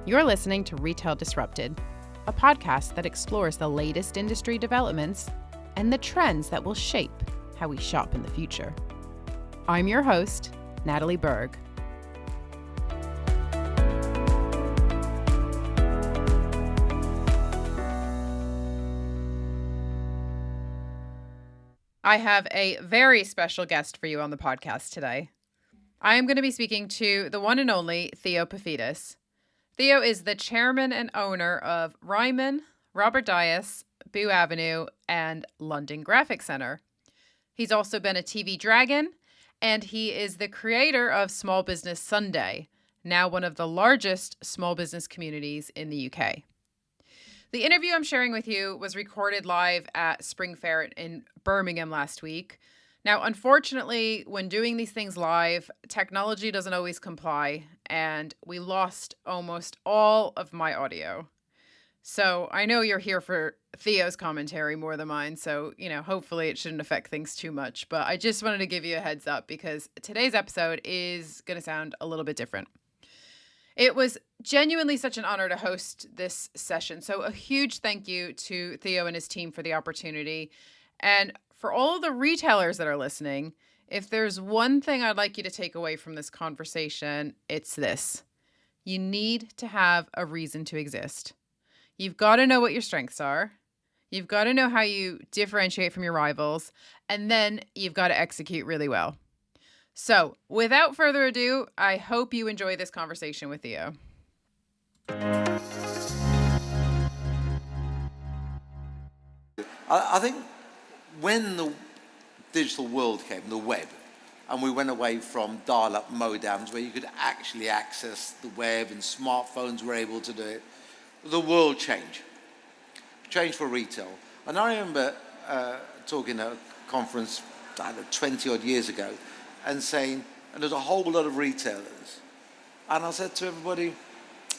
You're listening to Retail Disrupted, a podcast that explores the latest industry developments and the trends that will shape how we shop in the future. I'm your host, Natalie Berg. I have a very special guest for you on the podcast today. I am going to be speaking to the one and only Theo Paphitis. Theo is the chairman and owner of Ryman, Robert Dyas, Boux Avenue, and London Graphic Centre. He's also been a TV dragon, and he is the creator of Small Business Sunday, now one of the largest small business communities in the UK. The interview I'm sharing with you was recorded live at Spring Fair in Birmingham last week. Now, unfortunately, when doing these things live, technology doesn't always comply, and we lost almost all of my audio. So I know you're here for Theo's commentary more than mine, so, hopefully it shouldn't affect things too much. But I just wanted to give you a heads up because today's episode is going to sound a little bit different. It was genuinely such an honor to host this session. So a huge thank you to Theo and his team for the opportunity. And for all the retailers that are listening, if there's one thing I'd like you to take away from this conversation, it's this. You need to have a reason to exist. You've got to know what your strengths are. You've got to know how you differentiate from your rivals. And then you've got to execute really well. So, without further ado, I hope you enjoy this conversation with Theo. I think when the digital world came, the web, and we went away from dial-up modems where you could actually access the web and smartphones were able to do it, the world changed. Changed for retail. And I remember talking at a conference, 20 odd years ago, and saying, and there's a whole lot of retailers. And I said to everybody,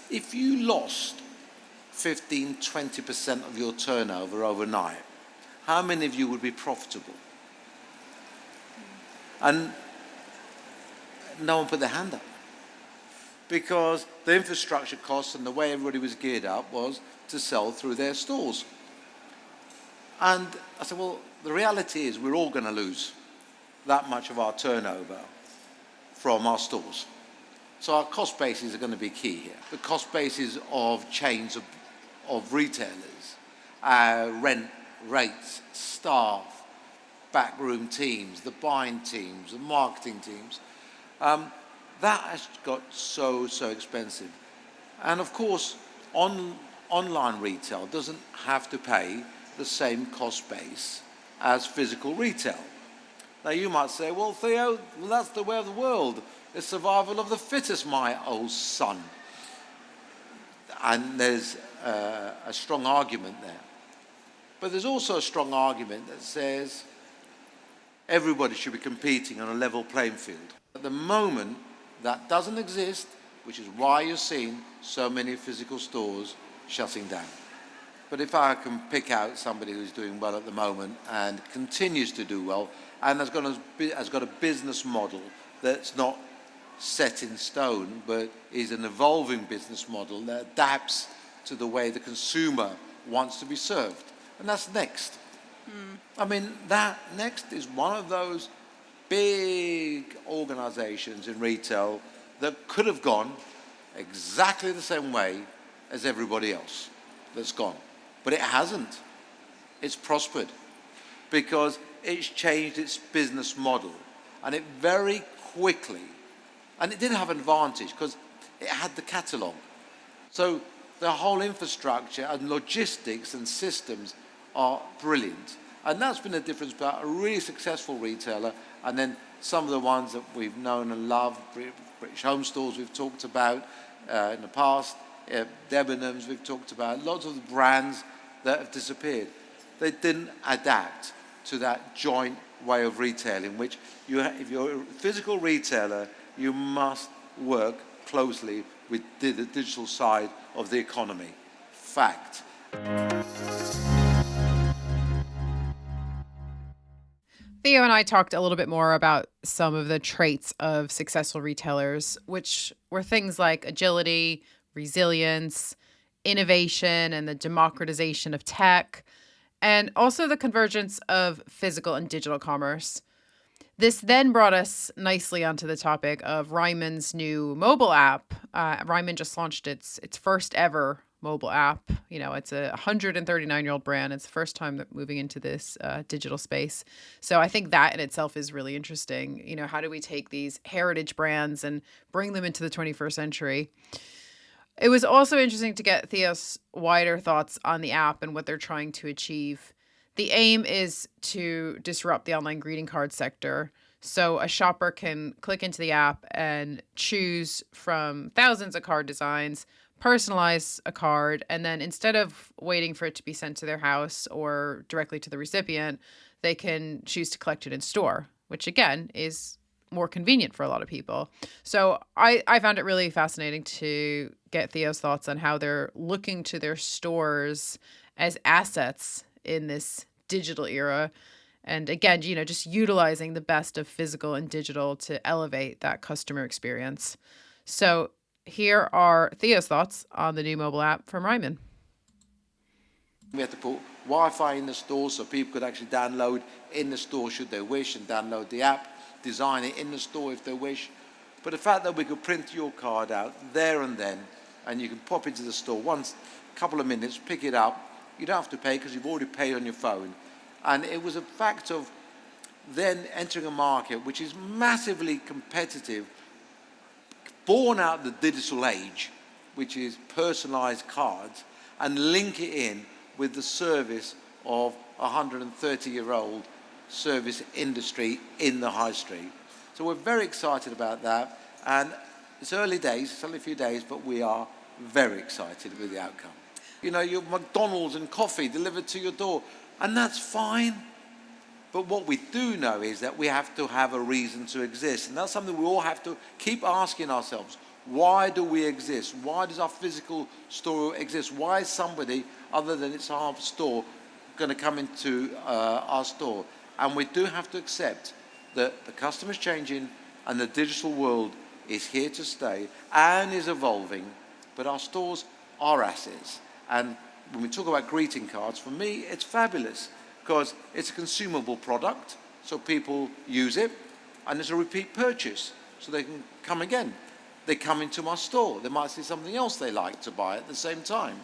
if you lost 15, 20% of your turnover overnight, how many of you would be profitable? And no one put their hand up. Because the infrastructure costs and the way everybody was geared up was to sell through their stores. And I said, well, the reality is we're all going to lose that much of our turnover from our stores. So our cost bases are going to be key here. The cost bases of chains of retailers, rent, rates, staff, backroom teams, the buying teams, the marketing teams, that has got so expensive. And of course, online retail doesn't have to pay the same cost base as physical retail. Now you might say, well, Theo, that's the way of the world. It's survival of the fittest, my old son. And there's a strong argument there. But there's also a strong argument that says everybody should be competing on a level playing field. At the moment, that doesn't exist, which is why you're seeing so many physical stores shutting down. But if I can pick out somebody who's doing well at the moment and continues to do well, and has got a business model that's not set in stone, but is an evolving business model that adapts to the way the consumer wants to be served. And that's Next. I mean, that Next is one of those big organizations in retail that could have gone exactly the same way as everybody else that's gone. But it hasn't. It's prospered because it's changed its business model. And it very quickly, and it did have an advantage because it had the catalogue. So the whole infrastructure and logistics and systems are brilliant. And that's been the difference about a really successful retailer and then some of the ones that we've known and loved, British Home Stores we've talked about in the past, Debenhams we've talked about, lots of the brands that have disappeared. They didn't adapt to that joint way of retailing, which if you're a physical retailer, you must work closely with the digital side of the economy. Fact. Theo and I talked a little bit more about some of the traits of successful retailers, which were things like agility, resilience, innovation, and the democratization of tech, and also the convergence of physical and digital commerce. This then brought us nicely onto the topic of Ryman's new mobile app. Ryman just launched its first ever mobile app. You know, it's a 139-year-old brand. It's the first time that moving into this digital space. So I think that in itself is really interesting. You know, how do we take these heritage brands and bring them into the 21st century? It was also interesting to get Theo's wider thoughts on the app and what they're trying to achieve. The aim is to disrupt the online greeting card sector. So a shopper can click into the app and choose from thousands of card designs, personalize a card, and then instead of waiting for it to be sent to their house or directly to the recipient, they can choose to collect it in store, which again is more convenient for a lot of people. So I found it really fascinating to get Theo's thoughts on how they're looking to their stores as assets in this digital era. And again, you know, just utilizing the best of physical and digital to elevate that customer experience. So here are Theo's thoughts on the new mobile app from Ryman. We had to put Wi-Fi in the store so people could actually download in the store should they wish and download the app, design it in the store if they wish. But the fact that we could print your card out there and then, and you can pop into the store once, a couple of minutes, pick it up. You don't have to pay because you've already paid on your phone. And it was a fact of then entering a market which is massively competitive, born out of the digital age, which is personalized cards, and link it in with the service of a 130-year-old service industry in the high street. So we're very excited about that. And it's early days, it's only a few days, but we are very excited with the outcome. You know, your McDonald's and coffee delivered to your door, and that's fine. But what we do know is that we have to have a reason to exist. And that's something we all have to keep asking ourselves. Why do we exist? Why does our physical store exist? Why is somebody, other than it's our store, going to come into our store? And we do have to accept that the customer's changing and the digital world is here to stay and is evolving. But our stores are assets. And when we talk about greeting cards, for me, it's fabulous because it's a consumable product, so people use it, and it's a repeat purchase, so they can come again. They come into my store. They might see something else they like to buy at the same time.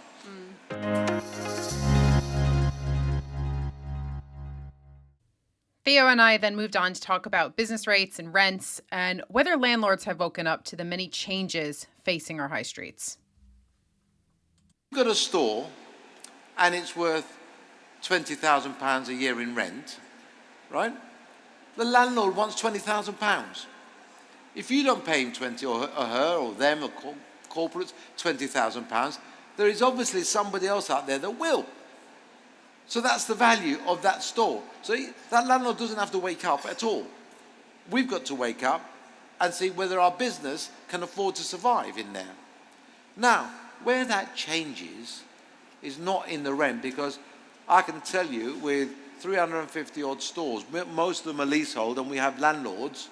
Theo and I then moved on to talk about business rates and rents and whether landlords have woken up to the many changes facing our high streets. You've got a store and it's worth £20,000 a year in rent, right? The landlord wants £20,000. If you don't pay him 20 or her or them or corporates £20,000, there is obviously somebody else out there that will. So that's the value of that store. So that landlord doesn't have to wake up at all. We've got to wake up and see whether our business can afford to survive in there. Now, where that changes is not in the rent, because I can tell you with 350 odd stores, most of them are leasehold and we have landlords,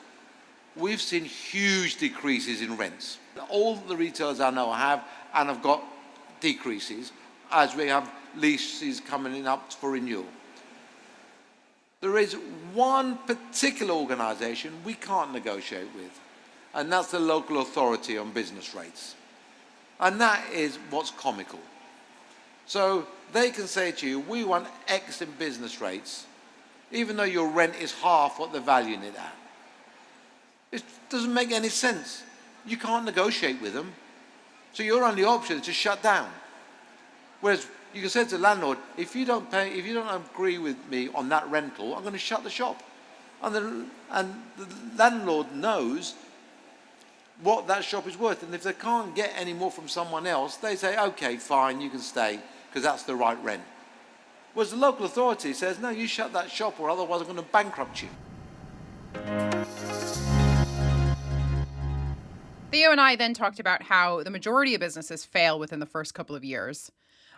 we've seen huge decreases in rents. All the retailers I know have and have got decreases as we have leases coming up for renewal. There is one particular organisation we can't negotiate with, and that's the local authority on business rates. And that is what's comical. So they can say to you, we want X in business rates, even though your rent is half what they're valuing it at. It doesn't make any sense. You can't negotiate with them. So your only option is to shut down. Whereas you can say to the landlord, if you don't agree with me on that rental, I'm going to shut the shop. And the landlord knows what that shop is worth. And if they can't get any more from someone else, they say, okay, fine, you can stay, because that's the right rent. Whereas the local authority says, no, you shut that shop or otherwise I'm going to bankrupt you. Theo and I then talked about how the majority of businesses fail within the first couple of years.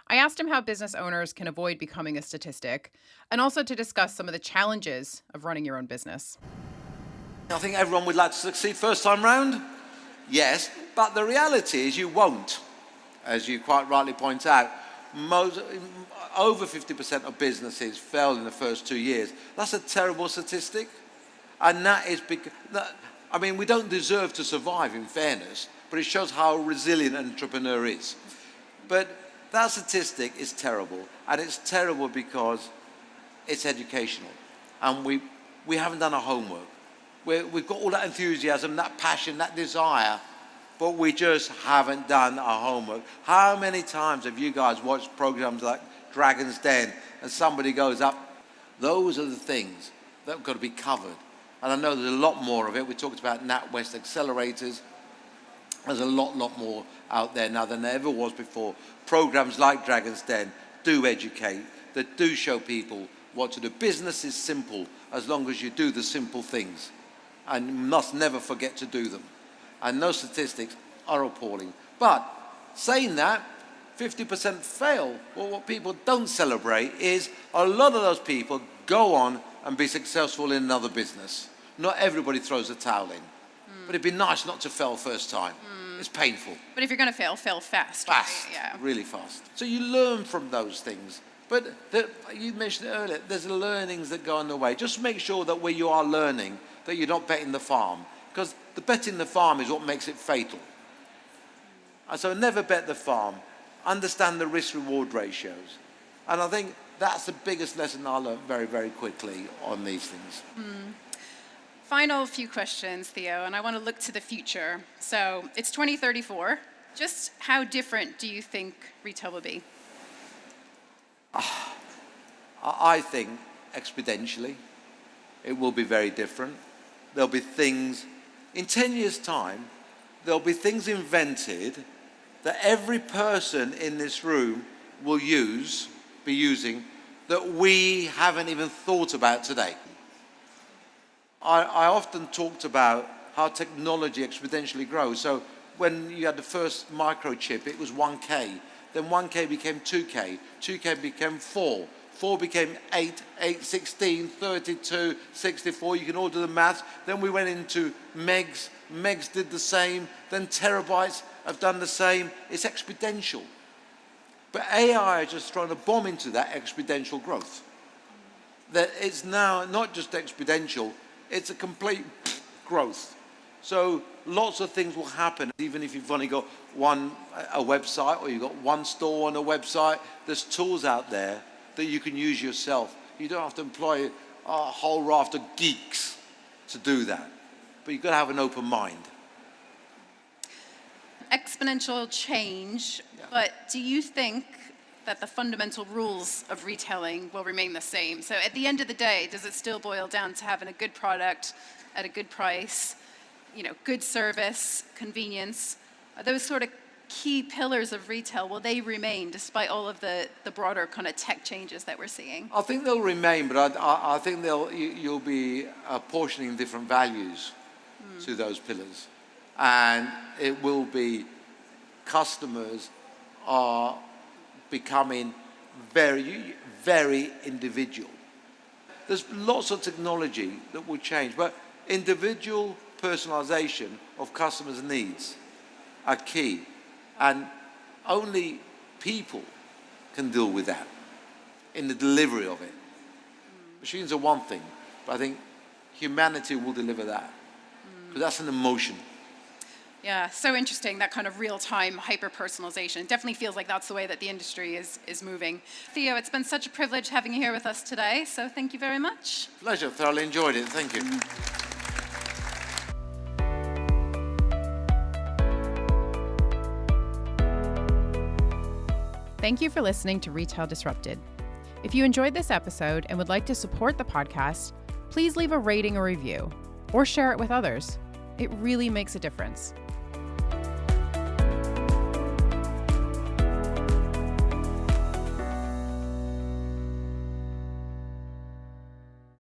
I asked him how business owners can avoid becoming a statistic, and also to discuss some of the challenges of running your own business. I think everyone would like to succeed first time round. Yes, but the reality is you won't. as you quite rightly point out, over 50% of businesses fail in the first 2 years. That's a terrible statistic. And that is because, I mean, we don't deserve to survive, in fairness, but it shows how resilient an entrepreneur is. But that statistic is terrible, and it's terrible because it's educational, and we haven't done our homework. We've got all that enthusiasm, that passion, that desire, but we just haven't done our homework. How many times have you guys watched programs like Dragon's Den and somebody goes up? Those are the things that have got to be covered. And I know there's a lot more of it. We talked about NatWest accelerators. There's a lot more out there now than there ever was before. Programs like Dragon's Den do educate, that do show people what to do. Business is simple as long as you do the simple things, and you must never forget to do them. And those statistics are appalling. But saying that, 50% fail. Well, what people don't celebrate is a lot of those people go on and be successful in another business. Not everybody throws a towel in. But it'd be nice not to fail first time. It's painful. But if you're going to fail, fail fast. Fast, right? Yeah. really fast. So you learn from those things. But you mentioned it earlier, there's learnings that go on the way. Just make sure that where you are learning, that you're not betting the farm. Because the betting the farm is what makes it fatal. And so never bet the farm. Understand the risk-reward ratios. And I think that's the biggest lesson I learned very, very quickly on these things. Final few questions, Theo, and I want to look to the future. So it's 2034. Just how different do you think retail will be? I think exponentially it will be very different. There'll be things, in 10 years' time, there'll be things invented that every person in this room will be using, that we haven't even thought about today. I often talked about how technology exponentially grows. So when you had the first microchip, it was 1K. Then 1K became 2K. 2K became 4. 4 became 8, 8, 16, 32, 64. You can all do the maths. Then we went into megs. Megs did the same. Then terabytes have done the same. It's exponential. But AI is just trying to bomb into that exponential growth. That it's now not just exponential, it's a complete growth. So lots of things will happen, even if you've only got a website, or you've got one store on a website. There's tools out there that you can use yourself. You don't have to employ a whole raft of geeks to do that. But you've got to have an open mind. Exponential change, but do you think that the fundamental rules of retailing will remain the same? So at the end of the day, does it still boil down to having a good product at a good price, good service, convenience? Are those sort of key pillars of retail, will they remain despite all of the broader kind of tech changes that we're seeing? I think they'll remain, but I think you'll be apportioning different values to those pillars. And it will be, customers are becoming very, very individual. There's lots of technology that will change, but individual personalization of customers' needs are key. And only people can deal with that in the delivery of it. Machines are one thing, but I think humanity will deliver that. Because that's an emotion. Yeah, so interesting, that kind of real-time hyper-personalization. It definitely feels like that's the way that the industry is moving. Theo, it's been such a privilege having you here with us today, so thank you very much. Pleasure, thoroughly enjoyed it. Thank you. Thank you for listening to Retail Disrupted. If you enjoyed this episode and would like to support the podcast, please leave a rating or review, or share it with others. It really makes a difference.